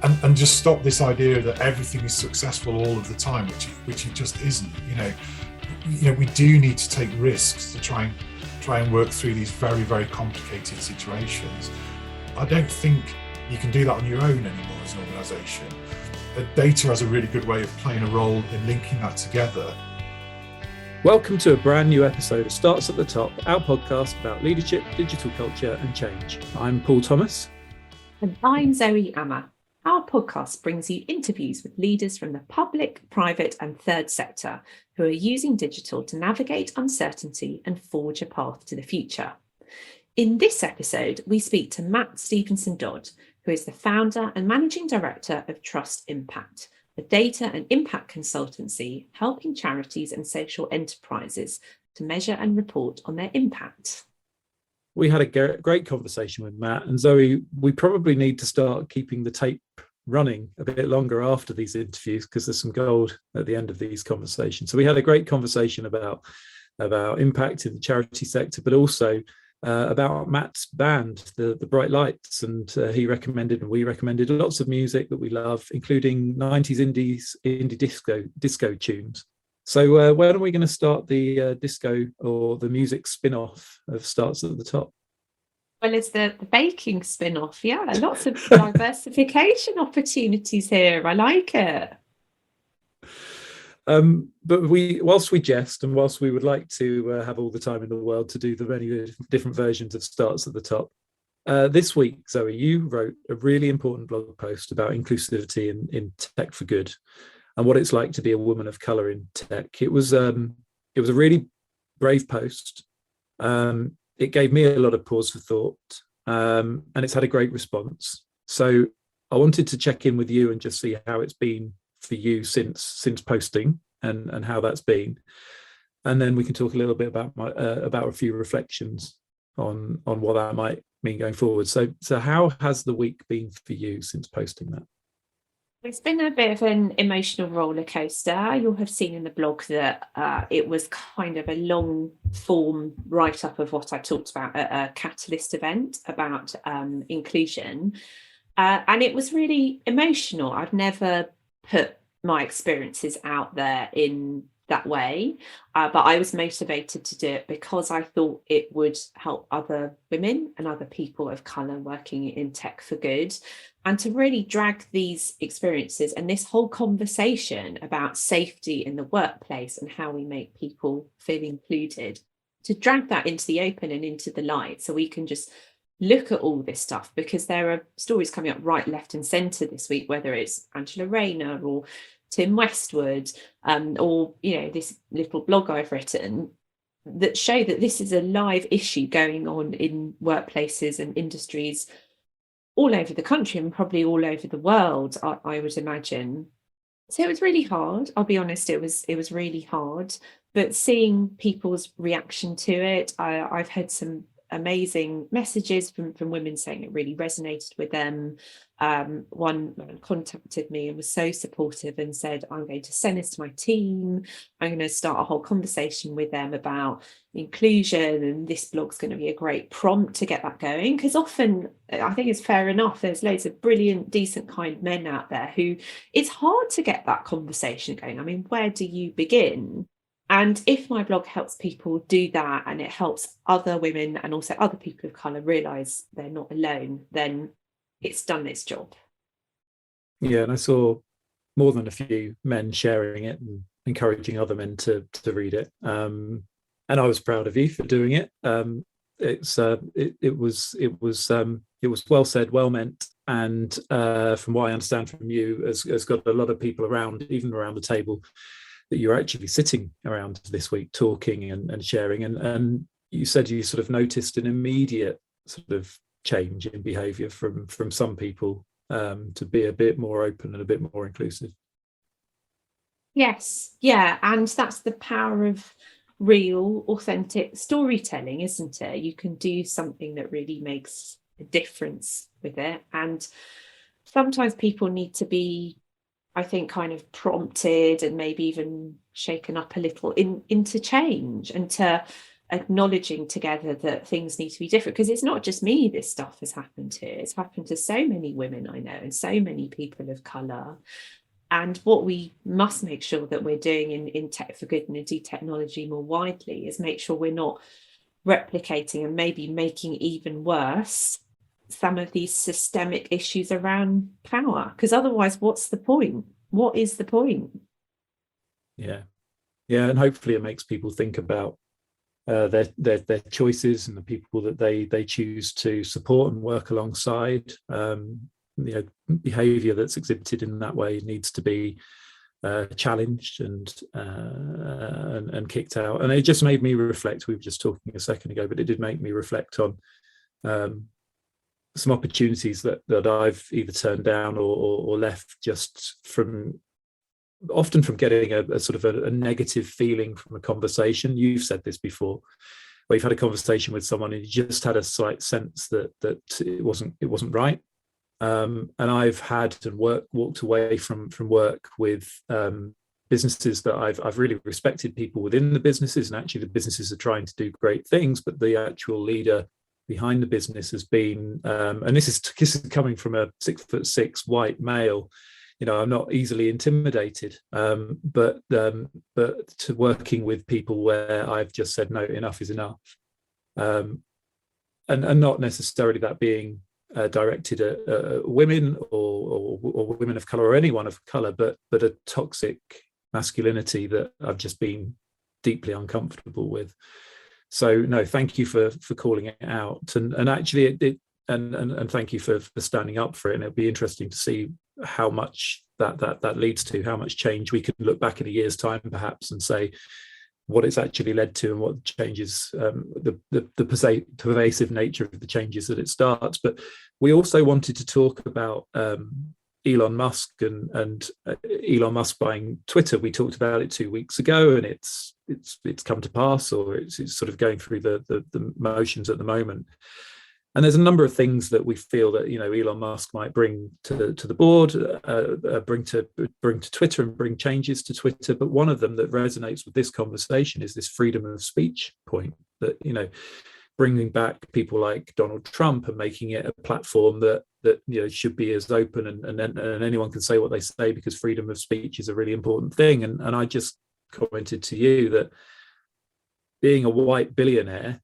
and just stop this idea that everything is successful all of the time, which it just isn't. We do need to take risks to try and work through these very, very complicated situations. I don't think you can do that on your own anymore as an organisation. Data has a really good way of playing a role in linking that together. Welcome to a brand new episode of Starts at the Top, our podcast about leadership, digital culture and change. I'm Paul Thomas. And I'm Zoe Amma. Our podcast brings you interviews with leaders from the public, private and third sector who are using digital to navigate uncertainty and forge a path to the future. In this episode, we speak to Matt Stevenson-Dodd, who is the founder and managing director of Trust Impact, a data and impact consultancy helping charities and social enterprises to measure and report on their impact. We had a great conversation with Matt, and Zoe, we probably need to start keeping the tape running a bit longer after these interviews because there's some gold at the end of these conversations. So we had a great conversation about impact in the charity sector, but also about Matt's band, the Bright Lights, and he recommended and we recommended lots of music that we love, including 90s indie disco tunes. So when are we going to start the disco or the music spin-off of Starts at the Top? Well, it's the baking spin-off, yeah. Lots of diversification opportunities here. I like it. But whilst we jest and whilst we would like to have all the time in the world to do the many different versions of Starts at the Top, this week, Zoe, you wrote a really important blog post about inclusivity in tech for good and what it's like to be a woman of colour in tech. It was a really brave post. It gave me a lot of pause for thought, and it's had a great response. So I wanted to check in with you and just see how it's been for you since posting and how that's been, and then we can talk a little bit about a few reflections on what that might mean going forward. So how has the week been for you since posting that? It's been a bit of an emotional roller coaster. You'll have seen in the blog that it was kind of a long form write-up of what I talked about at a Catalyst event about inclusion. And it was really emotional. I've never put my experiences out there in that way, but I was motivated to do it because I thought it would help other women and other people of colour working in tech for good, and to really drag these experiences and this whole conversation about safety in the workplace and how we make people feel included, to drag that into the open and into the light so we can just look at all this stuff, because there are stories coming up right, left and centre this week, whether it's Angela Rayner or Tim Westwood, or this little blog I've written that show that this is a live issue going on in workplaces and industries all over the country and probably all over the world, I would imagine. So it was really hard. I'll be honest, it was really hard. But seeing people's reaction to it, I've had some amazing messages from women saying it really resonated with them. One woman contacted me and was so supportive and said, I'm going to send this to my team. I'm going to start a whole conversation with them about inclusion, and this blog's going to be a great prompt to get that going. Because often, I think it's fair enough, there's loads of brilliant, decent, kind men out there who it's hard to get that conversation going. I mean, where do you begin? And if my blog helps people do that, and it helps other women and also other people of colour realise they're not alone, then it's done its job. Yeah, and I saw more than a few men sharing it and encouraging other men to read it. And I was proud of you for doing it. It was well said, well meant, and from what I understand from you, has got a lot of people around, even around the table, that you're actually sitting around this week talking and sharing, and you said you sort of noticed an immediate sort of change in behaviour from some people to be a bit more open and a bit more inclusive. Yes, yeah, and that's the power of real, authentic storytelling, isn't it? You can do something that really makes a difference with it, and sometimes people need to be, I think, kind of prompted and maybe even shaken up a little into change, and to acknowledging together that things need to be different, because it's not just me this stuff has happened to. It's happened to so many women I know and so many people of colour. And what we must make sure that we're doing in Tech for Good and indeed technology more widely is make sure we're not replicating and maybe making even worse some of these systemic issues around power, because otherwise what's the point? What is the point? Yeah, and hopefully it makes people think about their choices and the people that they choose to support and work alongside. Behaviour that's exhibited in that way needs to be challenged and kicked out. And it just made me reflect. We were just talking a second ago, but it did make me reflect on some opportunities that I've either turned down or left just often from getting a sort of a negative feeling from a conversation. You've said this before, where you've had a conversation with someone and you just had a slight sense that it wasn't right. And I've had and walked away from work with businesses that I've really respected people within the businesses, and actually the businesses are trying to do great things, but the actual leader behind the business has been, and this is coming from a 6'6" white male. I'm not easily intimidated, but to working with people where I've just said, no, enough is enough. And not necessarily that being directed at women or women of colour or anyone of colour, but a toxic masculinity that I've just been deeply uncomfortable with. So no, thank you for calling it out, and actually and thank you for standing up for it. And it'll be interesting to see how much that leads to, how much change we can look back in a year's time perhaps and say what it's actually led to and what changes, the pervasive nature of the changes that it starts. But we also wanted to talk about Elon Musk and Elon Musk buying Twitter. We talked about it 2 weeks ago, and it's come to pass, or it's sort of going through the motions at the moment. And there's a number of things that we feel that Elon Musk might bring to the board, bring to Twitter, and bring changes to Twitter. But one of them that resonates with this conversation is this freedom of speech point. That bringing back people like Donald Trump and making it a platform that should be as open and anyone can say what they say, because freedom of speech is a really important thing. And I just commented to you that being a white billionaire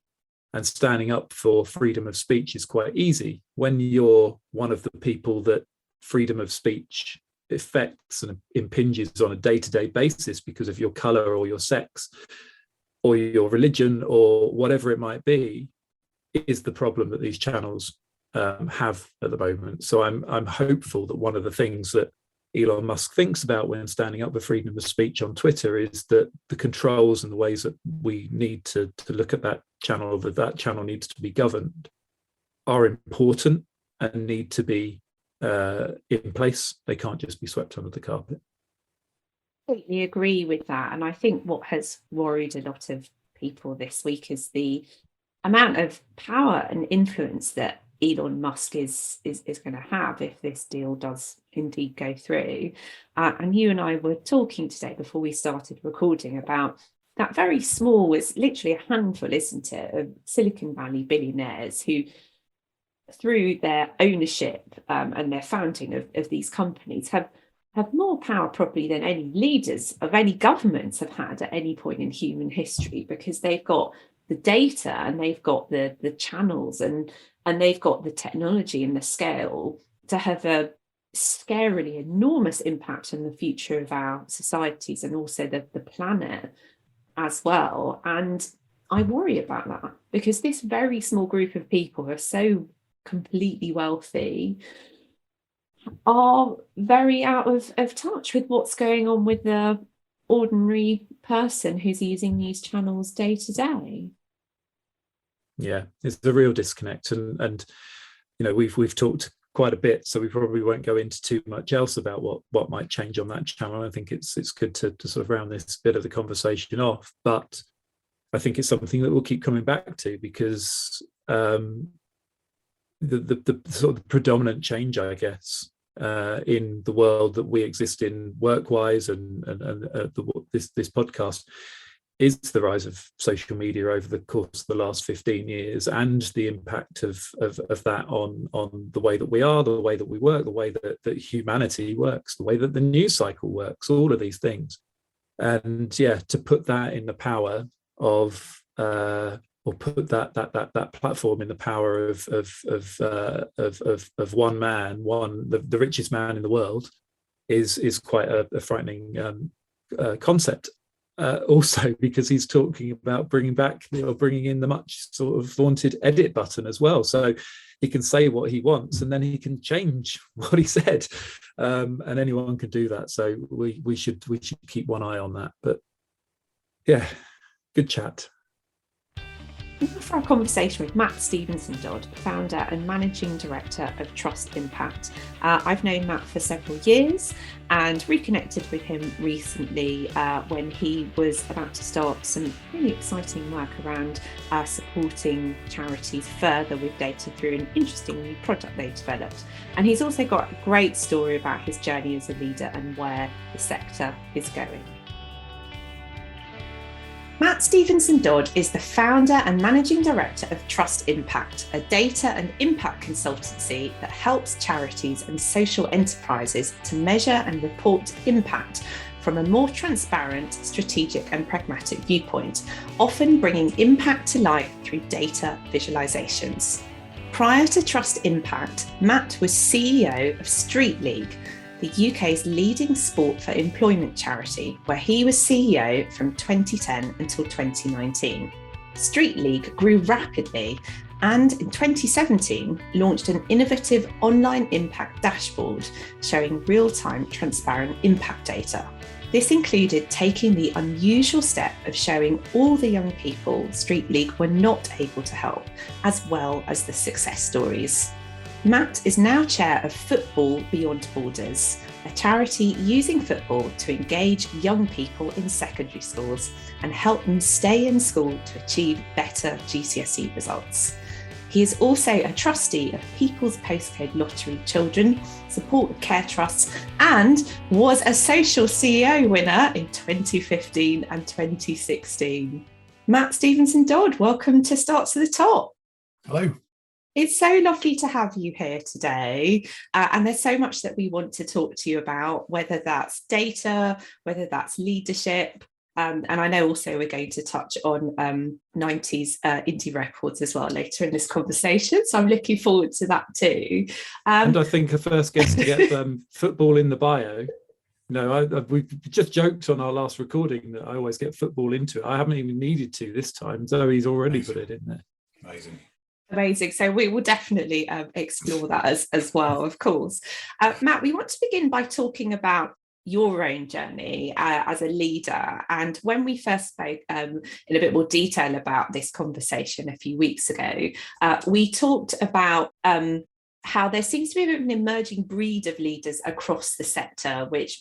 and standing up for freedom of speech is quite easy when you're one of the people that freedom of speech affects and impinges on a day-to-day basis because of your color or your sex or your religion or whatever it might be, is the problem that these channels have at the moment. So I'm hopeful that one of the things that Elon Musk thinks about when standing up for freedom of speech on Twitter is that the controls and the ways that we need to look at that channel needs to be governed are important and need to be in place. They can't just be swept under the carpet. I completely agree with that. And I think what has worried a lot of people this week is the amount of power and influence that Elon Musk is going to have if this deal does indeed go through. And you and I were talking today before we started recording about that very small, it's literally a handful, isn't it, of Silicon Valley billionaires who, through their ownership and their founding of these companies, have more power probably than any leaders of any governments have had at any point in human history, because they've got the data and they've got the channels and they've got the technology and the scale to have a scarily enormous impact on the future of our societies and also the planet as well. And I worry about that, because this very small group of people who are so completely wealthy are very out of touch with what's going on with the ordinary person who's using these channels day to day. Yeah, it's the real disconnect, and we've talked quite a bit, so we probably won't go into too much else about what might change on that channel. I think it's good to sort of round this bit of the conversation off, but I think it's something that we'll keep coming back to, because the sort of predominant change, I guess, in the world that we exist in work-wise and this podcast is the rise of social media over the course of the last 15 years, and the impact of that on the way that we are, the way that we work, the way that humanity works, the way that the news cycle works, all of these things. And yeah, to put that in the power of or put that platform in the power of one man, the richest man in the world, is quite a frightening concept. Also, because he's talking about bringing in the much sort of vaunted edit button as well, so he can say what he wants and then he can change what he said, and anyone can do that. So we should keep one eye on that. But yeah, good chat. For our conversation with Matt Stevenson-Dodd, founder and managing director of Trust Impact. I've known Matt for several years and reconnected with him recently when he was about to start some really exciting work around supporting charities further with data through an interesting new product they developed. And he's also got a great story about his journey as a leader and where the sector is going. Matt Stevenson-Dodd is the founder and managing director of Trust Impact, a data and impact consultancy that helps charities and social enterprises to measure and report impact from a more transparent, strategic and pragmatic viewpoint, often bringing impact to life through data visualizations. Prior to Trust Impact, Matt was CEO of Street League, the UK's leading sport for employment charity, where he was CEO from 2010 until 2019. Street League grew rapidly and in 2017 launched an innovative online impact dashboard showing real-time transparent impact data. This included taking the unusual step of showing all the young people Street League were not able to help, as well as the success stories. Matt is now chair of Football Beyond Borders, a charity using football to engage young people in secondary schools and help them stay in school to achieve better GCSE results. He is also a trustee of People's Postcode Lottery Children Support Care Trusts and was a Social CEO winner in 2015 and 2016. Matt Stevenson-Dodd, welcome to Start to the Top. Hello. It's so lovely to have you here today. And there's so much that we want to talk to you about, whether that's data, whether that's leadership. And I know also we're going to touch on 90s indie records as well later in this conversation. So I'm looking forward to that too. And I think a first guest to get football in the bio. No, we just joked on our last recording that I always get football into it. I haven't even needed to this time. Zoe's already put it in there. Amazing. So we will definitely explore that as well, of course. Matt, we want to begin by talking about your own journey as a leader. And when we first spoke in a bit more detail about this conversation a few weeks ago, we talked about how there seems to be a bit of an emerging breed of leaders across the sector, which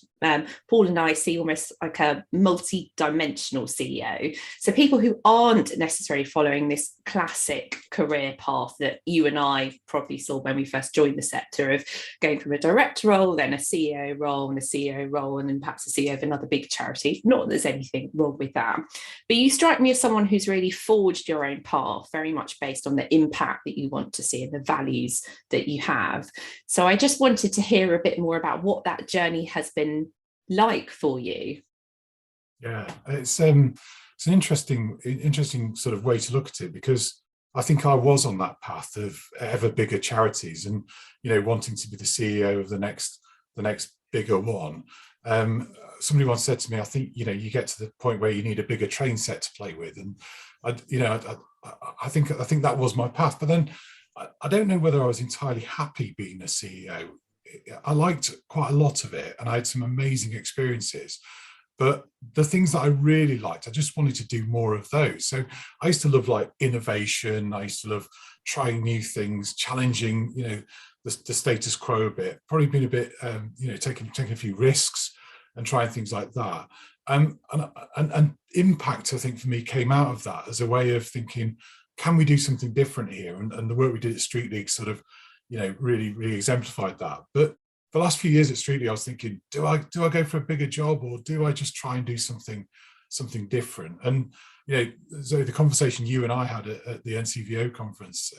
Paul and I see almost like a multi-dimensional CEO. So people who aren't necessarily following this classic career path that you and I probably saw when we first joined the sector, of going from a director role, then a CEO role and a CEO role, and then perhaps a CEO of another big charity. Not that there's anything wrong with that. But you strike me as someone who's really forged your own path, very much based on the impact that you want to see and the values that you have. So I just wanted to hear a bit more about what that journey has been like for you. Yeah, it's an interesting sort of way to look at it, because I think I was on that path of ever bigger charities and, wanting to be the CEO of the next bigger one. Somebody once said to me, I think, you get to the point where you need a bigger train set to play with. And I think that was my path. But then I don't know whether I was entirely happy being a CEO. I liked quite a lot of it and I had some amazing experiences. But the things that I really liked, I just wanted to do more of those. So I used to love innovation. I used to love trying new things, challenging, the status quo a bit, probably been a bit, taking a few risks and trying things like that. And impact, I think, for me came out of that as a way of thinking, can we do something different here? And the work we did at Street League sort of, really, really exemplified that. But the last few years at Street League, I was thinking, do I go for a bigger job, or do I just try and do something something different. And so the conversation you and I had at the NCVO conference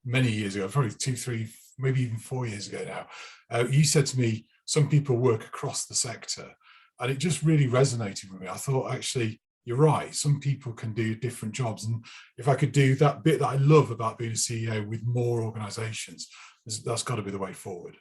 many years ago, probably 2, 3, maybe even 4 years ago now, you said to me, some people work across the sector, and it just really resonated with me. I thought, actually, you're right. Some people can do different jobs, and if I could do that bit that I love about being a CEO with more organisations, that's got to be the way forward.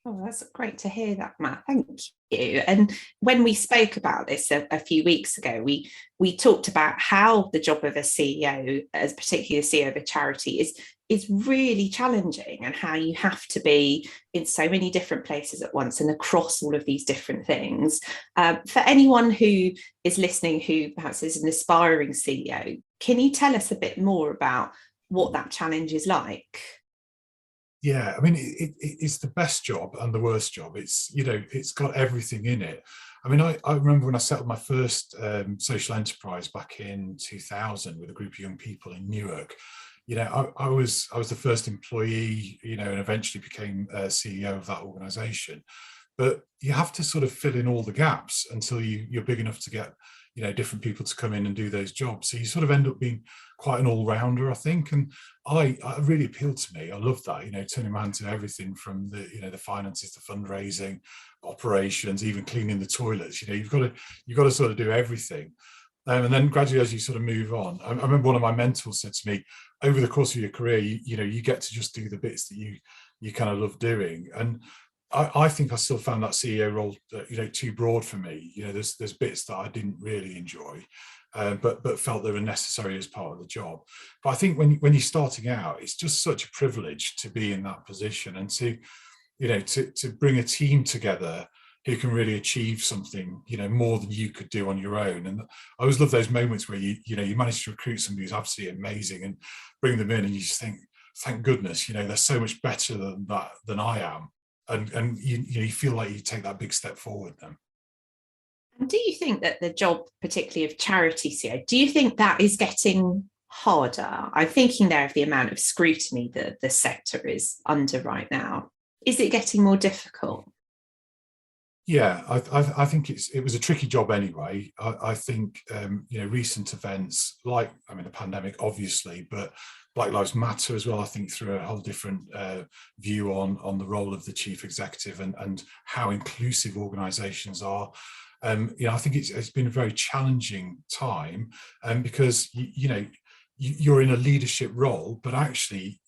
Oh, that's great to hear that, Matt. Thank you. And when we spoke about this a few weeks ago, we talked about how the job of a CEO, as particularly the CEO of a charity, is really challenging, and how you have to be in so many different places at once and across all of these different things. For anyone who is listening who perhaps is an aspiring CEO, can you tell us a bit more about what that challenge is like? Yeah, I mean, it's the best job and the worst job. It's got everything in it. I mean, I remember when I set up my first social enterprise back in 2000 with a group of young people in Newark. I was the first employee, and eventually became CEO of that organisation. But you have to sort of fill in all the gaps until you're big enough to get different people to come in and do those jobs. So you sort of end up being quite an all-rounder, I think. And I really appealed to me. I love that, turning my hand to everything from the finances to fundraising, operations, even cleaning the toilets. You've got to sort of do everything. And then gradually, as you sort of move on, I remember one of my mentors said to me, over the course of your career, you get to just do the bits that you kind of love doing. And I think I still found that CEO role, too broad for me. There's bits that I didn't really enjoy, but felt they were necessary as part of the job. But I think when you're starting out, it's just such a privilege to be in that position and to bring a team together who can really achieve something, more than you could do on your own. And I always love those moments where you manage to recruit somebody who's absolutely amazing and bring them in, and you just think, thank goodness, they're so much better than I am. And you feel like you take that big step forward then. And do you think that the job, particularly of charity CEO, do you think that is getting harder? I'm thinking there of the amount of scrutiny that the sector is under right now. Is it getting more difficult? Yeah, I think it was a tricky job anyway. I think recent events like the pandemic, obviously, but Black Lives Matter as well, I think, threw a whole different view on the role of the chief executive and how inclusive organisations are. I think it's been a very challenging time, because you're in a leadership role, but actually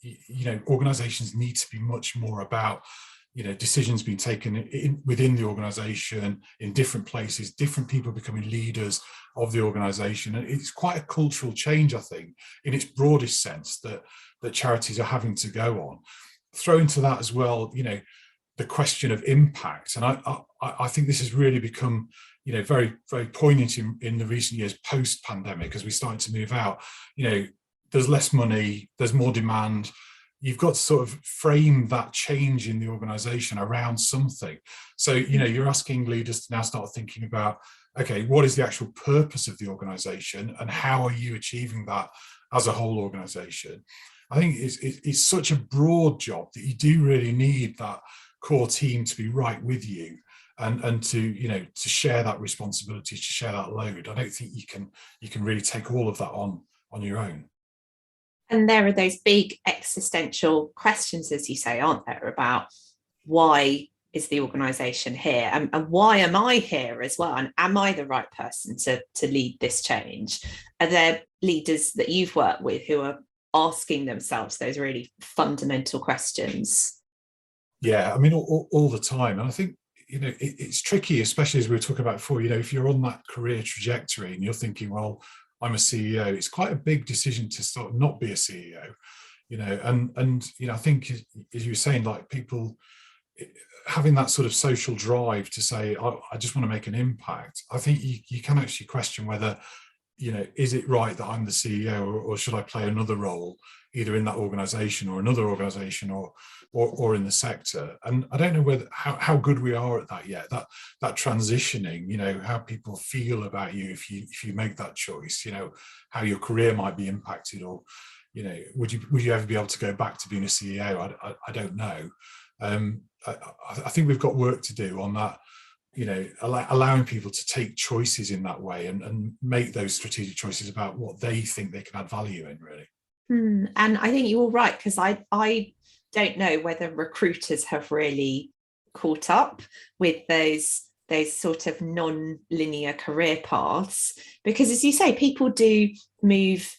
organisations need to be much more about decisions being taken within the organisation, in different places, different people becoming leaders of the organisation. And it's quite a cultural change, I think, in its broadest sense that charities are having to go on. Throw into that as well, the question of impact. And I think this has really become, very, very poignant in the recent years post-pandemic, as we started to move out. There's less money, there's more demand. You've got to sort of frame that change in the organisation around something. So, you're asking leaders to now start thinking about, okay, what is the actual purpose of the organisation and how are you achieving that as a whole organisation? I think it's such a broad job that you do really need that core team to be right with you and to share that responsibility, to share that load. I don't think you can really take all of that on your own. And there are those big existential questions, as you say, aren't there, about why is the organisation here, and why am I here as well, and am I the right person to lead this change? Are there leaders that you've worked with who are asking themselves those really fundamental questions? Yeah, all the time. And I think it's tricky, especially as we were talking about before. If you're on that career trajectory and you're thinking, well, I'm a CEO, it's quite a big decision to sort of not be a CEO, and I think, as you were saying, like, people having that sort of social drive to say, I just want to make an impact. I think you can actually question whether, is it right that I'm the CEO, or should I play another role, either in that organisation or another organisation or in the sector? And I don't know how good we are at that yet, that transitioning, how people feel about you if you make that choice, how your career might be impacted, or, would you ever be able to go back to being a CEO? I don't know. I think we've got work to do on that, allowing people to take choices in that way and make those strategic choices about what they think they can add value in, really. And I think you're right, because I don't know whether recruiters have really caught up with those sort of non-linear career paths, because as you say, people do move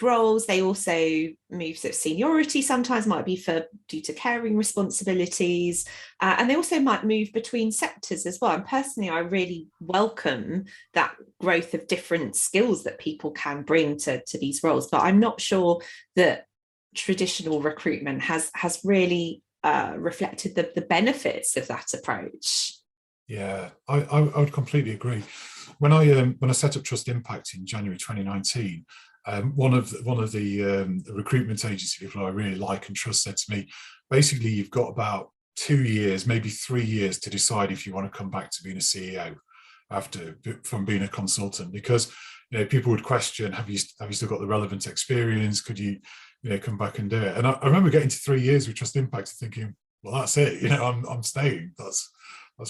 roles. They also move sort of seniority, sometimes might be due to caring responsibilities, and they also might move between sectors as well. And personally, I really welcome that growth of different skills that people can bring to these roles, but I'm not sure that traditional recruitment has really reflected the benefits of that approach. Yeah, I would completely agree. When I set up Trust Impact in January 2019, one of the recruitment agency people I really like and trust said to me, basically, you've got about 2 years, maybe 3 years, to decide if you want to come back to being a CEO from being a consultant, because people would question, have you still got the relevant experience? Could you come back and do it? And I remember getting to 3 years with Trust Impact and thinking, well, that's it. I'm staying. That's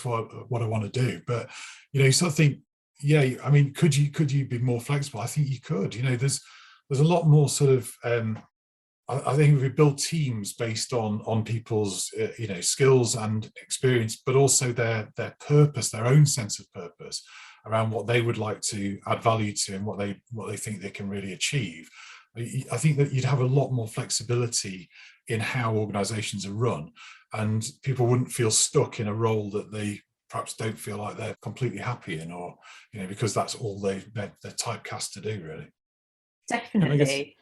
what I want to do. But you sort of think, yeah, I mean, could you be more flexible? I think you could. There's a lot more sort of I think if we build teams based on people's skills and experience, but also their purpose, their own sense of purpose around what they would like to add value to and what they think they can really achieve. I think that you'd have a lot more flexibility in how organizations are run, and people wouldn't feel stuck in a role that they perhaps don't feel like they're completely happy in, or because that's all they're typecast to do, really. Definitely.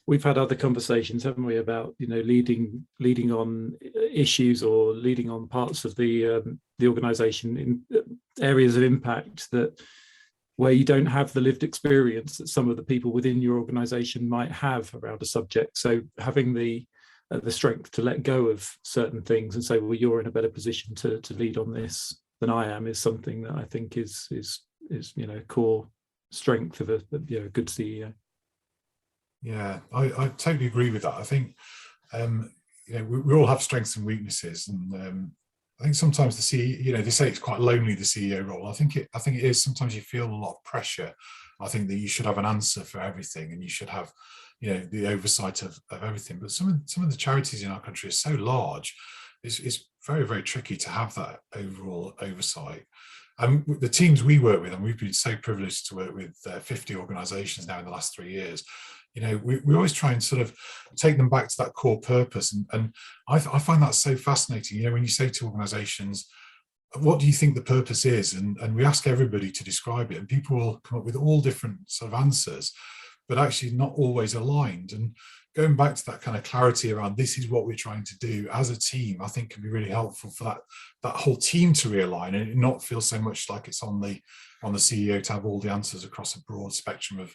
We've had other conversations, haven't we, about leading on issues or leading on parts of the organisation in areas of impact where you don't have the lived experience that some of the people within your organisation might have around a subject. So having the strength to let go of certain things and say, well, you're in a better position to lead on this than I am, is something that I think is core strength of a good CEO. Yeah, I totally agree with that. I think we all have strengths and weaknesses, and I think sometimes the CEO, they say it's quite lonely, the CEO role. I think it is. Sometimes you feel a lot of pressure. I think that you should have an answer for everything, and you should have the oversight of everything. But some of the charities in our country are so large, it's very, very tricky to have that overall oversight. And the teams we work with, and we've been so privileged to work with 50 organisations now in the last 3 years, we always try and sort of take them back to that core purpose. And I find that so fascinating. When you say to organisations, what do you think the purpose is? And we ask everybody to describe it, and people will come up with all different sort of answers, but actually not always aligned. And going back to that kind of clarity around this is what we're trying to do as a team, I think can be really helpful for that whole team to realign and not feel so much like it's on the CEO to have all the answers across a broad spectrum of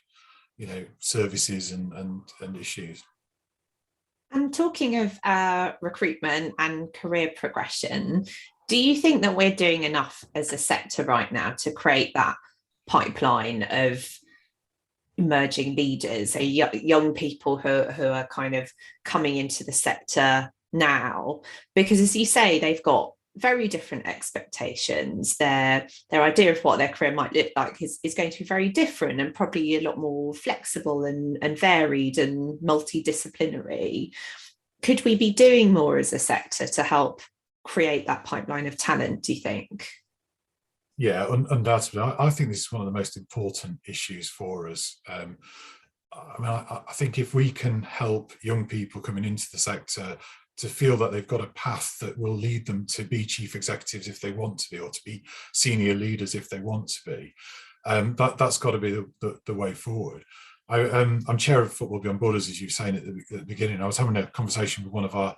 services and issues. And talking of recruitment and career progression, do you think that we're doing enough as a sector right now to create that pipeline of emerging leaders, young people who are kind of coming into the sector now? Because as you say, they've got very different expectations. Their idea of what their career might look like is going to be very different, and probably a lot more flexible and varied and multidisciplinary. Could we be doing more as a sector to help create that pipeline of talent, do you think? Yeah, undoubtedly. I think this is one of the most important issues for us. I think if we can help young people coming into the sector to feel that they've got a path that will lead them to be chief executives if they want to be, or to be senior leaders if they want to be, that's got to be the way forward. I'm chair of Football Beyond Borders, as you were saying at the beginning. I was having a conversation with one of our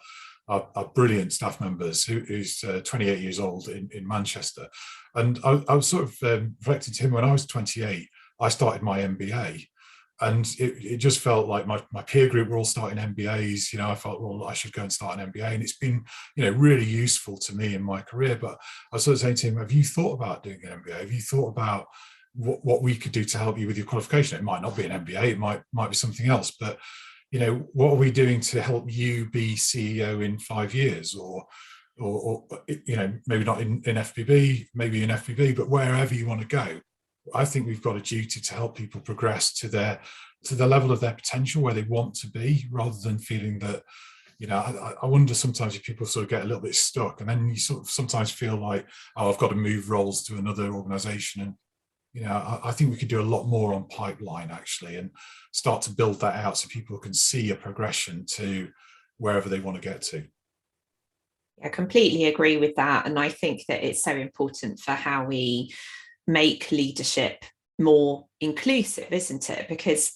brilliant staff members who's 28 years old in Manchester. And I was sort of reflecting to him, when I was 28, I started my MBA. And it just felt like my peer group were all starting MBAs. I felt, well, I should go and start an MBA. And it's been, really useful to me in my career. But I was sort of saying to him, have you thought about doing an MBA? Have you thought about what we could do to help you with your qualification? It might not be an MBA, it might be something else. But, what are we doing to help you be CEO in 5 years? Or, or maybe not in FBB, maybe in FBB, but wherever you want to go. I think we've got a duty to help people progress to the level of their potential where they want to be, rather than feeling that, I wonder sometimes if people sort of get a little bit stuck, and then you sort of sometimes feel like, oh, I've got to move roles to another organization. And I think we could do a lot more on pipeline, actually, and start to build that out so people can see a progression to wherever they want to get to. I completely agree with that. And I think that it's so important for how we make leadership more inclusive, isn't it? Because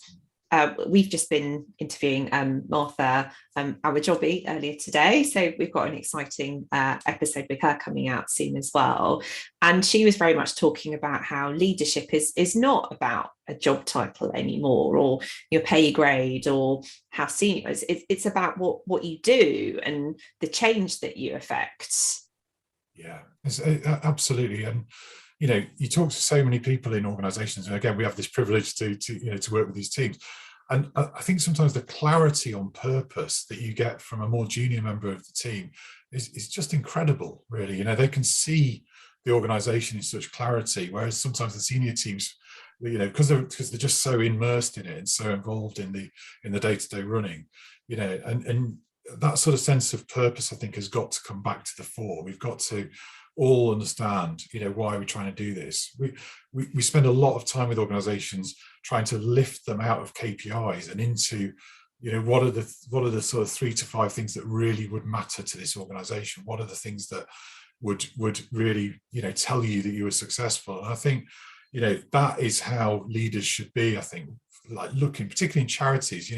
we've just been interviewing Martha Awajobi earlier today. So we've got an exciting episode with her coming out soon as well. And she was very much talking about how leadership is not about a job title anymore, or your pay grade, or how senior. It's about what you do and the change that you affect. Yeah, absolutely. And you talk to so many people in organizations, and again, we have this privilege to work with these teams. And I think sometimes the clarity on purpose that you get from a more junior member of the team is just incredible, really. They can see the organization in such clarity, whereas sometimes the senior teams, because they're just so immersed in it and so involved in the day-to-day running, and that sort of sense of purpose, I think, has got to come back to the fore. We've got to all understand, why we're trying to do this. We spend a lot of time with organizations trying to lift them out of KPIs and into, what are the sort of 3 to 5 things that really would matter to this organization? What are the things that would really, tell you that you were successful? And I think, that is how leaders should be. I think, like, looking, particularly in charities,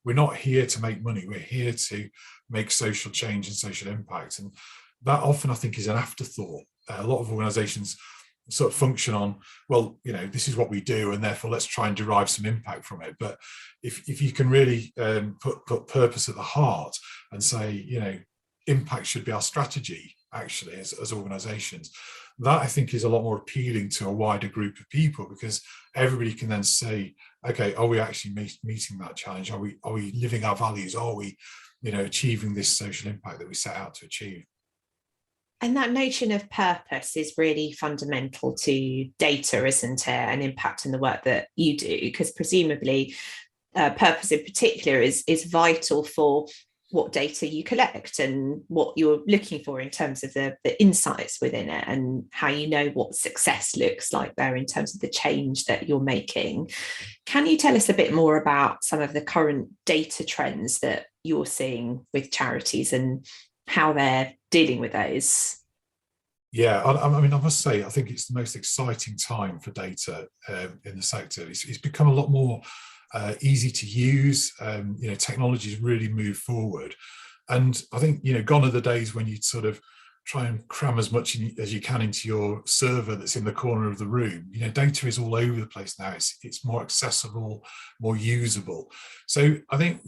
we're not here to make money. We're here to make social change and social impact. And that often, I think, is an afterthought. A lot of organizations sort of function on, well, this is what we do, and therefore let's try and derive some impact from it. But if you can really put purpose at the heart and say, impact should be our strategy, actually, as organizations, that, I think, is a lot more appealing to a wider group of people, because everybody can then say, okay, are we actually meeting that challenge? Are we living our values? Are we, achieving this social impact that we set out to achieve? And that notion of purpose is really fundamental to data, isn't it? And impact in the work that you do, because presumably purpose in particular is vital for what data you collect and what you're looking for in terms of the insights within it, and how what success looks like there in terms of the change that you're making. Can you tell us a bit more about some of the current data trends that you're seeing with charities and how they're dealing with those? Yeah, I mean, I must say, I think it's the most exciting time for data in the sector. It's become a lot more easy to use. Technology's really moved forward, and I think gone are the days when you'd sort of try and cram as much as you can into your server that's in the corner of the room. Data is all over the place now. It's more accessible, more usable. So I think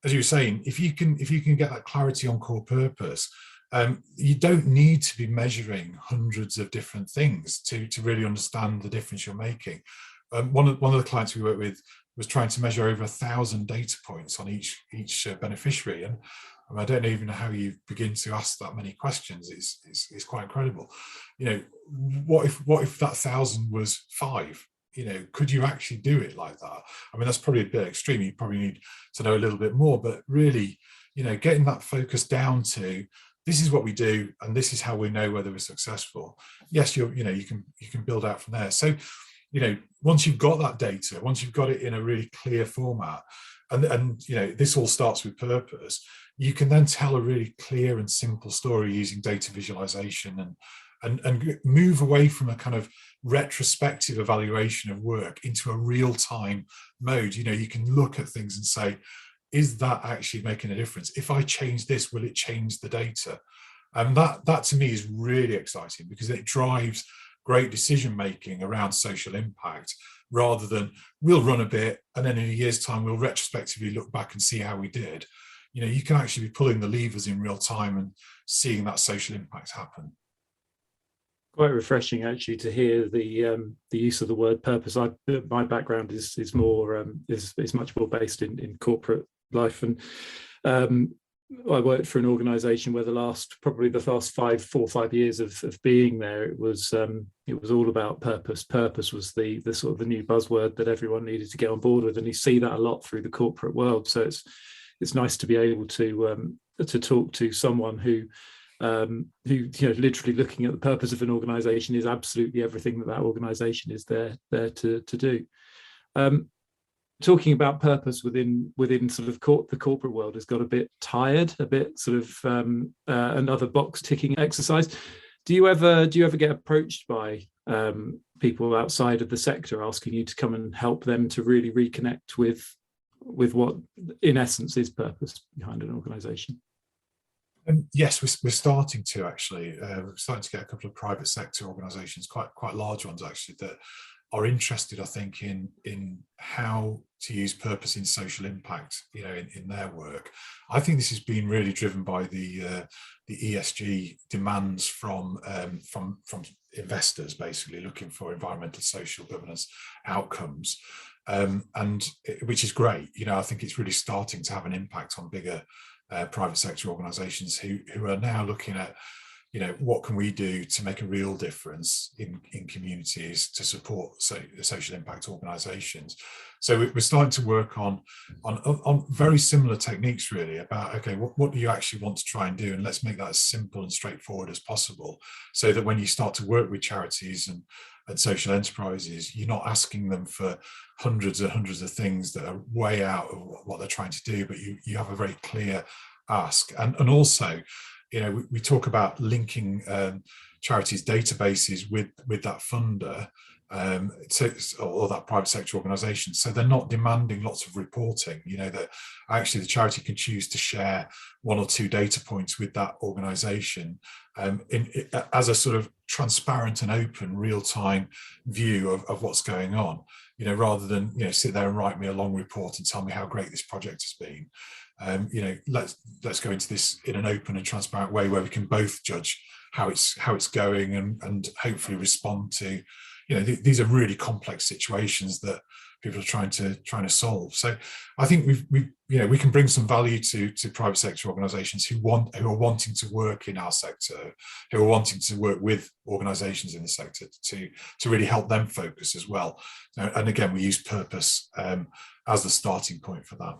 as you were saying, if you can get that clarity on core purpose, you don't need to be measuring hundreds of different things to really understand the difference you're making. One of the clients we work with was trying to measure over 1,000 data points on each beneficiary, and I don't even know how you begin to ask that many questions. It's quite incredible. What if that 1,000 was 5? Could you actually do it like that? I mean, that's probably a bit extreme. You probably need to know a little bit more, but really, getting that focus down to, this is what we do, and this is how we know whether we're successful. Yes, you can build out from there. So, once you've got that data, once you've got it in a really clear format, and this all starts with purpose, you can then tell a really clear and simple story using data visualization and move away from a kind of retrospective evaluation of work into a real-time mode. You can look at things and say, is that actually making a difference? If I change this, will it change the data? And that to me is really exciting, because it drives great decision making around social impact, rather than we'll run a bit and then in a year's time we'll retrospectively look back and see how we did. You can actually be pulling the levers in real time and seeing that social impact happen. Quite refreshing, actually, to hear the use of the word purpose. My background is much more based in corporate life, and I worked for an organisation where probably the last 4 or 5 years of being there, it was all about purpose. Purpose was the sort of the new buzzword that everyone needed to get on board with, and you see that a lot through the corporate world. So it's nice to be able to talk to someone who literally looking at the purpose of an organisation is absolutely everything that organisation is there to do. Talking about purpose within sort of the corporate world has got a bit tired, a bit sort of another box ticking exercise. Do you ever get approached by people outside of the sector asking you to come and help them to really reconnect with what in essence is purpose behind an organisation? Yes, we're starting to actually. We're starting to get a couple of private sector organisations, quite large ones actually, that are interested, I think, in how to use purpose in social impact, in their work. I think this has been really driven by the ESG demands from investors, basically looking for environmental, social, governance outcomes, and which is great. I think it's really starting to have an impact on bigger private sector organisations who are now looking at, what can we do to make a real difference in communities to support social impact organisations. So we're starting to work on very similar techniques, really, about, okay, what do you actually want to try and do, and let's make that as simple and straightforward as possible, so that when you start to work with charities and social enterprises, you're not asking them for hundreds and hundreds of things that are way out of what they're trying to do, but you have a very clear ask. And also, we talk about linking charities databases with that funder, or that private sector organisation, so they're not demanding lots of reporting. That actually the charity can choose to share 1 or 2 data points with that organisation as a sort of transparent and open real-time view of what's going on, rather than sit there and write me a long report and tell me how great this project has been. Let's go into this in an open and transparent way where we can both judge how it's going and hopefully respond to, these are really complex situations that people are trying to solve. So I think we can bring some value to private sector organisations who are wanting to work in our sector, who are wanting to work with organisations in the sector to really help them focus as well. And again, we use purpose as the starting point for that.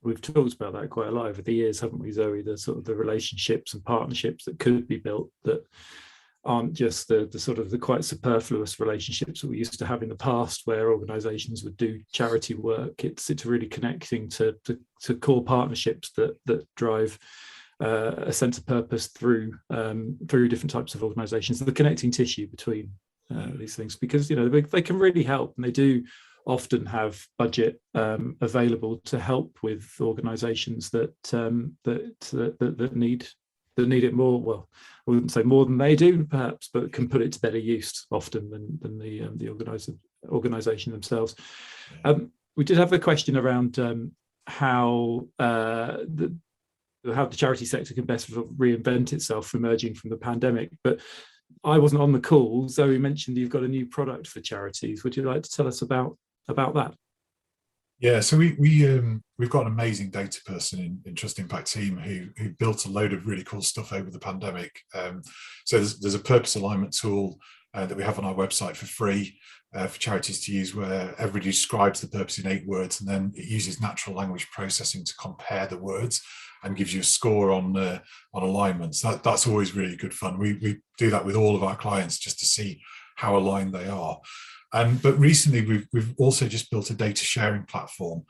We've talked about that quite a lot over the years, haven't we, Zoe? The sort of the relationships and partnerships that could be built that aren't just the sort of the quite superfluous relationships that we used to have in the past, where organisations would do charity work. It's really connecting to core partnerships that drive a sense of purpose through different types of organisations. The connecting tissue between these things, because they can really help, and they do often have budget available to help with organisations that need it more. Well, I wouldn't say more than they do, perhaps, but can put it to better use often than the organisation themselves. We did have a question around how the charity sector can best reinvent itself emerging from the pandemic, but I wasn't on the call. Zoe mentioned you've got a new product for charities. Would you like to tell us about that? Yeah, so we've got an amazing data person in Trust Impact team who built a load of really cool stuff over the pandemic. So there's a purpose alignment tool that we have on our website for free for charities to use, where everybody describes the purpose in 8 words, and then it uses natural language processing to compare the words and gives you a score on alignments. That's always really good fun. We do that with all of our clients just to see how aligned they are. But recently, we've also just built a data sharing platform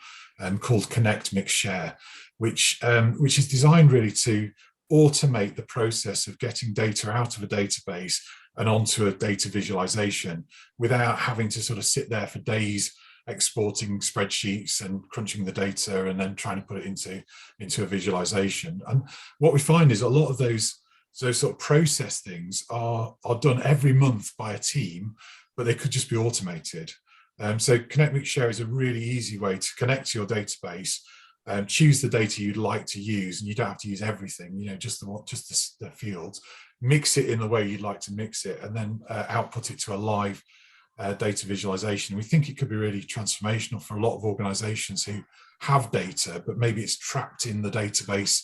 called Connect, Mix, Share, which is designed really to automate the process of getting data out of a database and onto a data visualization without having to sort of sit there for days exporting spreadsheets and crunching the data and then trying to put it into a visualization. And what we find is a lot of those sort of process things are done every month by a team, but they could just be automated. So Connect, Mix, Share is a really easy way to connect to your database, choose the data you'd like to use, and you don't have to use everything, just the fields, mix it in the way you'd like to mix it, and then output it to a live data visualization. We think it could be really transformational for a lot of organizations who have data, but maybe it's trapped in the database,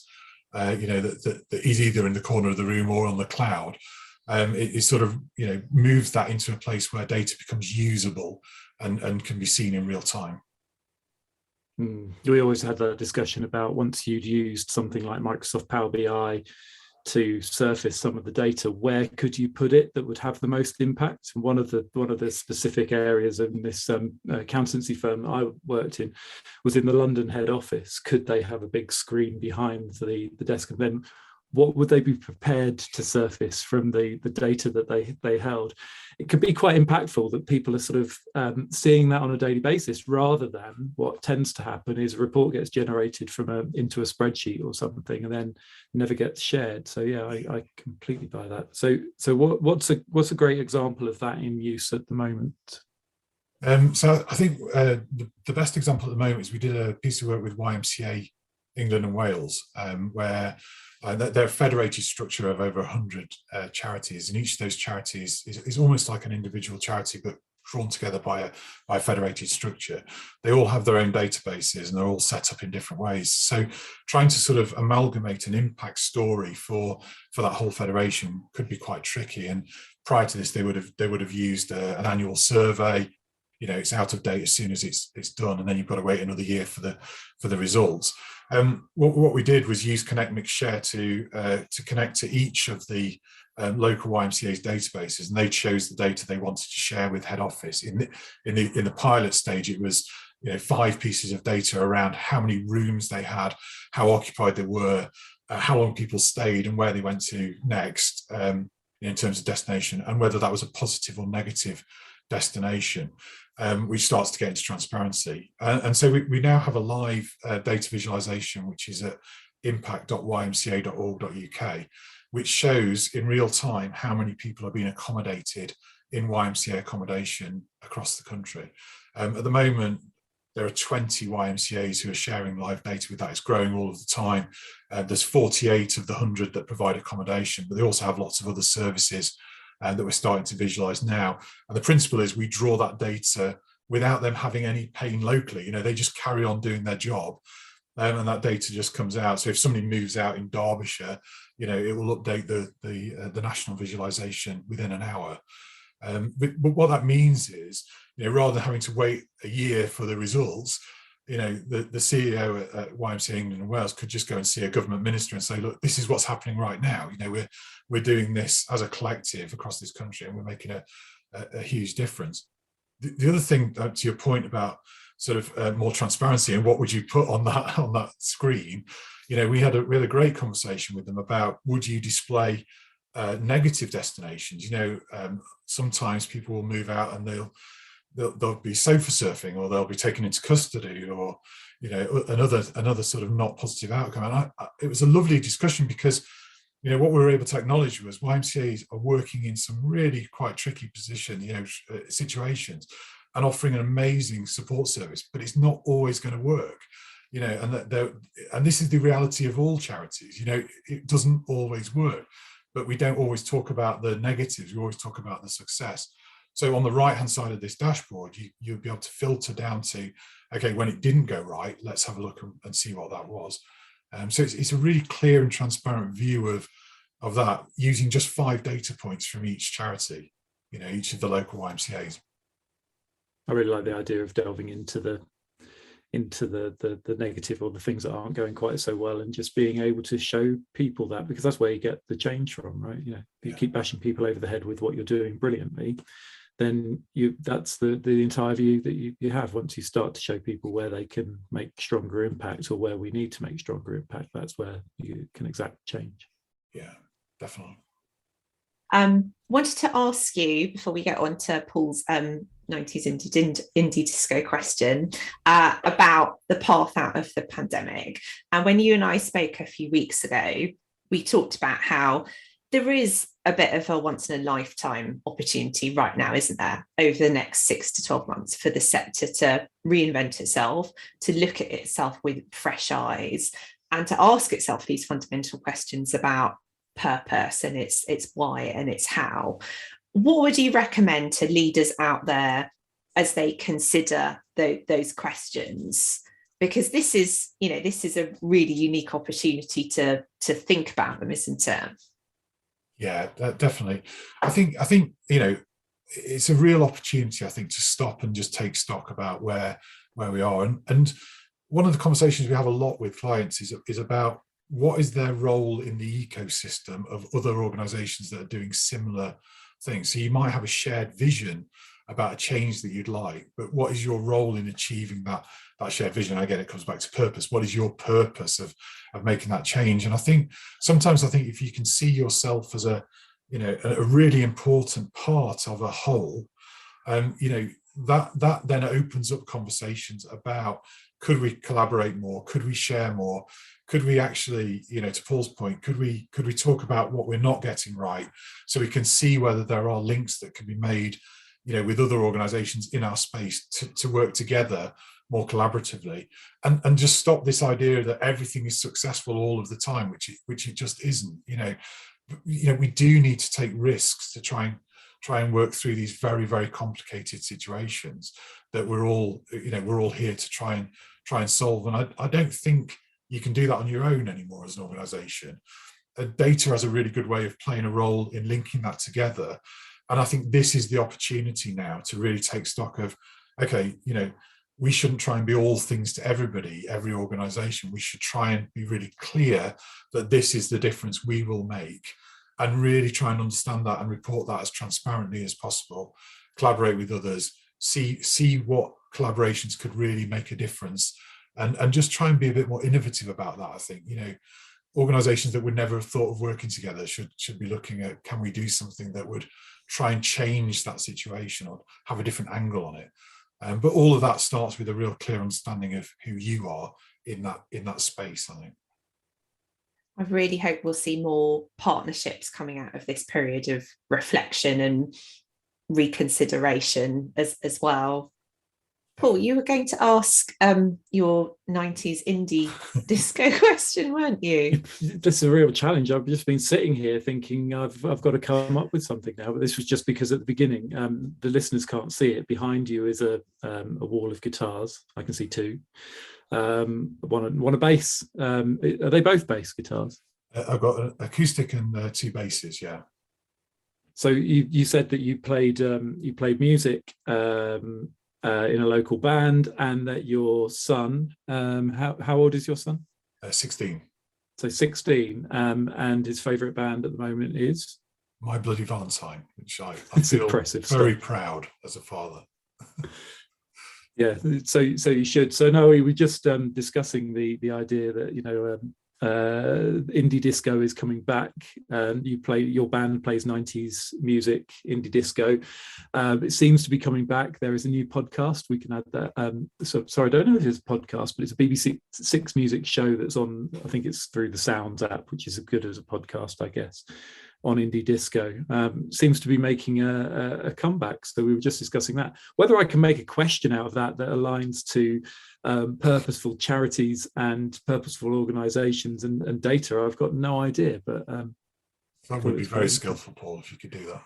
that is either in the corner of the room or on the cloud. It sort of, moves that into a place where data becomes usable and can be seen in real time. We always had that discussion about once you'd used something like Microsoft Power BI to surface some of the data, where could you put it that would have the most impact? And one of the specific areas in this accountancy firm that I worked in was in the London head office. Could they have a big screen behind the desk, and then what would they be prepared to surface from the data that they held? It could be quite impactful that people are sort of seeing that on a daily basis, rather than what tends to happen is a report gets generated into a spreadsheet or something and then never gets shared. So yeah, I completely buy that. So what's a great example of that in use at the moment? So I think the best example at the moment is we did a piece of work with YMCA England and Wales, where they're a federated structure of over 100 charities, and each of those charities is almost like an individual charity, but drawn together by a federated structure. They all have their own databases and they're all set up in different ways. So trying to sort of amalgamate an impact story for that whole federation could be quite tricky. And prior to this, they would have used an annual survey. It's out of date as soon as it's done, and then you've got to wait another year for the results. What we did was use Connect Mix Share to connect to each of the local YMCA's databases, and they chose the data they wanted to share with head office. In the pilot stage, it was 5 pieces of data around how many rooms they had, how occupied they were, how long people stayed, and where they went to next in terms of destination, and whether that was a positive or negative destination, which starts to get into transparency. And so we now have a live data visualization, which is at impact.ymca.org.uk, which shows in real time how many people are being accommodated in YMCA accommodation across the country. At the moment, there are 20 YMCAs who are sharing live data with that. It's growing all of the time. There's 48 of the 100 that provide accommodation, but they also have lots of other services that we're starting to visualize now. And the principle is we draw that data without them having any pain locally. They just carry on doing their job, and that data just comes out. So if somebody moves out in Derbyshire, it will update the national visualization within an hour. But what that means is, rather than having to wait a year for the results, the CEO at YMCA England and Wales could just go and see a government minister and say, look, this is what's happening right now. We're doing this as a collective across this country, and we're making a huge difference. The other thing, to your point about sort of more transparency and what would you put on that screen, we had a great conversation with them about, would you display negative destinations? Sometimes people will move out and they'll be sofa surfing, or they'll be taken into custody, or another sort of not positive outcome. And it was a lovely discussion, because what we were able to acknowledge was YMCAs are working in some really quite tricky situations, and offering an amazing support service, but it's not always going to work. And this is the reality of all charities. It doesn't always work, but we don't always talk about the negatives. We always talk about the success. So on the right-hand side of this dashboard, you'll be able to filter down to, okay, when it didn't go right, let's have a look and see what that was. So it's a really clear and transparent view of that, using just 5 data points from each charity, each of the local YMCAs. I really like the idea of delving into the negative, or the things that aren't going quite so well, and just being able to show people that, because that's where you get the change from, right? You keep bashing people over the head with what you're doing brilliantly, then that's the entire view that you have. Once you start to show people where they can make stronger impact, or where we need to make stronger impact, that's where you can exact change. Yeah, definitely. Wanted to ask you, before we get on to Paul's 90s indie disco question, about the path out of the pandemic. And when you and I spoke a few weeks ago, we talked about how there is a bit of a once in a lifetime opportunity right now, isn't there, over the next 6 to 12 months, for the sector to reinvent itself, to look at itself with fresh eyes, and to ask itself these fundamental questions about purpose and its why and its how. what would you recommend to leaders out there as they consider those questions? Because this is a really unique opportunity to think about them, isn't it? Yeah, definitely. I think it's a real opportunity, I think, to stop and just take stock about where we are. And one of the conversations we have a lot with clients is about what is their role in the ecosystem of other organizations that are doing similar things. So you might have a shared vision about a change that you'd like, but what is your role in achieving that shared vision? Again, it comes back to purpose. What is your purpose of making that change? And I think sometimes if you can see yourself as a really important part of a whole, that then opens up conversations about, could we collaborate more? Could we share more? Could we actually, to Paul's point, could we talk about what we're not getting right, so we can see whether there are links that can be made, with other organizations in our space to work together more collaboratively, and just stop this idea that everything is successful all of the time, which it just isn't. We do need to take risks to try and work through these very, very complicated situations that we're all here to try and solve. And I don't think you can do that on your own anymore as an organization. Data has a really good way of playing a role in linking that together. And I think this is the opportunity now to really take stock of, okay, we shouldn't try and be all things to everybody, every organization. We should try and be really clear that this is the difference we will make, and really try and understand that and report that as transparently as possible, collaborate with others, see what collaborations could really make a difference, and just try and be a bit more innovative about that. I think, organizations that would never have thought of working together should be looking at, can we do something that would try and change that situation or have a different angle on it? But all of that starts with a real clear understanding of who you are in that space, I think. I really hope we'll see more partnerships coming out of this period of reflection and reconsideration as well. Paul, you were going to ask your 90s indie disco question, weren't you? This is a real challenge. I've just been sitting here thinking I've got to come up with something now, but this was just because at the beginning, the listeners can't see it. Behind you is a wall of guitars. I can see two. One a bass. Are they both bass guitars? I've got an acoustic and two basses. Yeah. So you said that you played music in a local band, and that your son, how old is your son? 16. So 16, and his favourite band at the moment is My Bloody Valentine, which I feel impressive very stuff. Proud as a father. Yeah, so you should. So no, we were just discussing the idea that indie disco is coming back. Your band plays 90s music, indie disco. It seems to be coming back. There is a new podcast. We can add that. So sorry, I don't know if it's a podcast, but it's a BBC Six Music show that's on. I think it's through the Sounds app, which is as good as a podcast, I guess, on indie disco. Seems to be making a comeback. So we were just discussing that. Whether I can make a question out of that aligns to purposeful charities and purposeful organizations and data, I've got no idea. But that would be very skillful, Paul, if you could do that.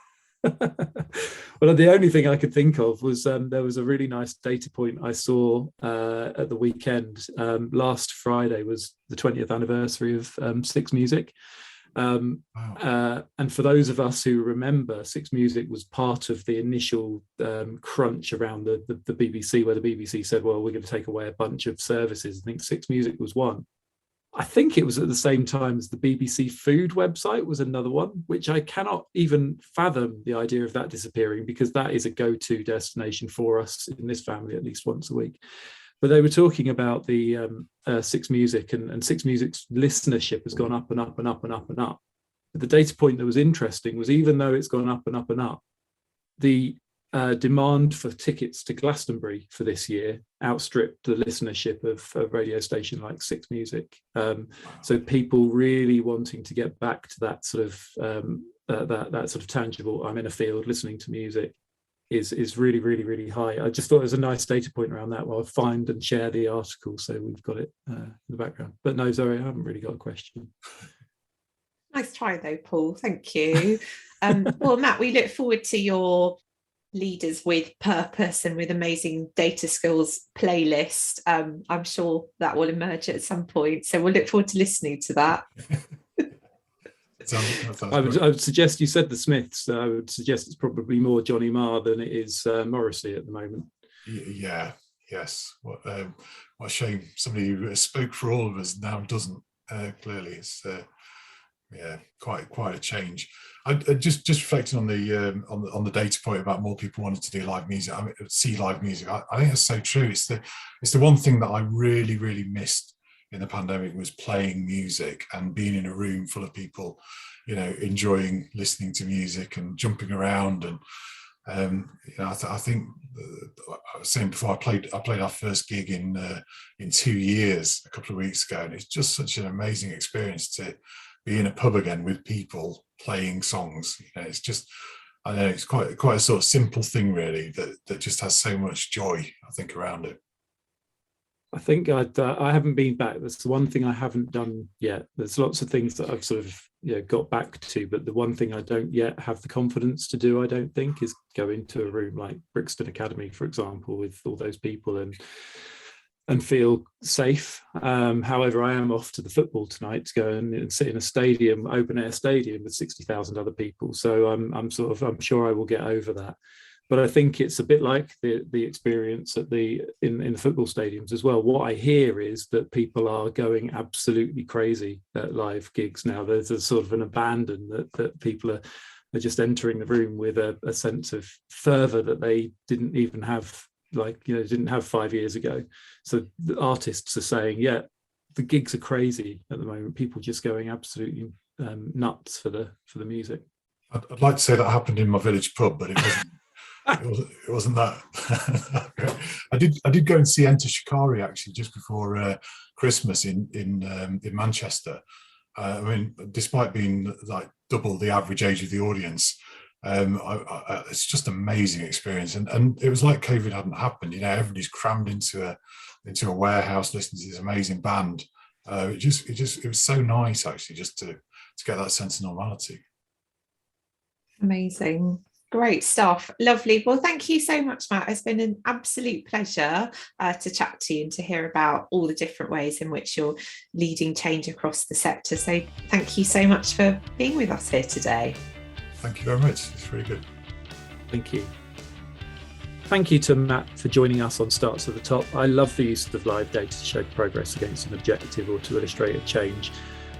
Well, the only thing I could think of was there was a really nice data point I saw at the weekend. Last Friday was the 20th anniversary of Six Music. Wow. And for those of us who remember, Six Music was part of the initial crunch around the BBC, where the BBC said, well, we're going to take away a bunch of services. I think Six Music was one. I think it was at the same time as the BBC Food website was another one, which I cannot even fathom the idea of that disappearing, because that is a go-to destination for us in this family at least once a week. But they were talking about the Six Music, and Six Music's listenership has gone up and up and up and up and up. But the data point that was interesting was, even though it's gone up and up and up, the demand for tickets to Glastonbury for this year outstripped the listenership of a radio station like Six Music. So people really wanting to get back to that sort of that sort of tangible, I'm in a field listening to music, is really, really, really high. I just thought it was a nice data point around that. Well, I'll find and share the article so we've got it in the background. But no, Zoe, I haven't really got a question. Nice try though, Paul. Thank you. Well, Matt, we look forward to your Leaders with Purpose and with Amazing Data Skills playlist. I'm sure that will emerge at some point. So we'll look forward to listening to that. I would suggest, you said the Smiths, I would suggest it's probably more Johnny Marr than it is Morrissey at the moment. Yeah, yes. What a shame somebody who spoke for all of us now doesn't. Clearly, it's quite a change. I just reflecting on the data point about more people wanting to do live music. I mean, see live music. I think that's so true. It's the one thing that I really missed in the pandemic, was playing music and being in a room full of people, enjoying listening to music and jumping around. And I think I was saying before, I played our first gig in 2 years a couple of weeks ago, and it's just such an amazing experience to be in a pub again with people playing songs. It's just, I know it's quite a sort of simple thing really that just has so much joy, I think, around it. I think I haven't been back. That's the one thing I haven't done yet. There's lots of things that I've sort of got back to, but the one thing I don't yet have the confidence to do, I don't think, is go into a room like Brixton Academy, for example, with all those people and feel safe. However, I am off to the football tonight to go and sit in a stadium, open air stadium with 60,000 other people. So I'm sure I will get over that. But I think it's a bit like the experience in the football stadiums as well. What I hear is that people are going absolutely crazy at live gigs now. There's a sort of an abandon that people are just entering the room with a sense of fervour that they didn't even have, didn't have 5 years ago. So the artists are saying, yeah, the gigs are crazy at the moment. People just going absolutely nuts for the music. I'd like to say that happened in my village pub, but it wasn't. It wasn't that. I did go and see Enter Shikari actually just before Christmas in Manchester. I mean, despite being like double the average age of the audience, it's just an amazing experience. And it was like COVID hadn't happened. Everybody's crammed into a warehouse listening to this amazing band. It was so nice actually just to get that sense of normality. Amazing. Great stuff. Lovely. Well, thank you so much, Matt. It's been an absolute pleasure to chat to you and to hear about all the different ways in which you're leading change across the sector. So thank you so much for being with us here today. Thank you very much. It's really good. Thank you. Thank you to Matt for joining us on Starts at the Top. I love the use of live data to show progress against an objective or to illustrate a change,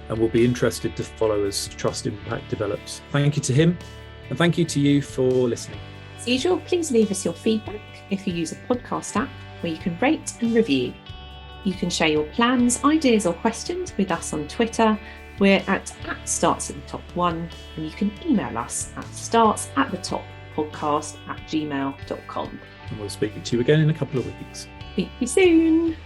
and we'll be interested to follow as trust impact develops. Thank you to him. And thank you to you for listening. As usual, please leave us your feedback if you use a podcast app where you can rate and review. You can share your plans, ideas or questions with us on Twitter. We're at @startsattetop1, and you can email us at startsatthetoppodcast@gmail.com. And we'll speak to you again in a couple of weeks. Speak to you soon.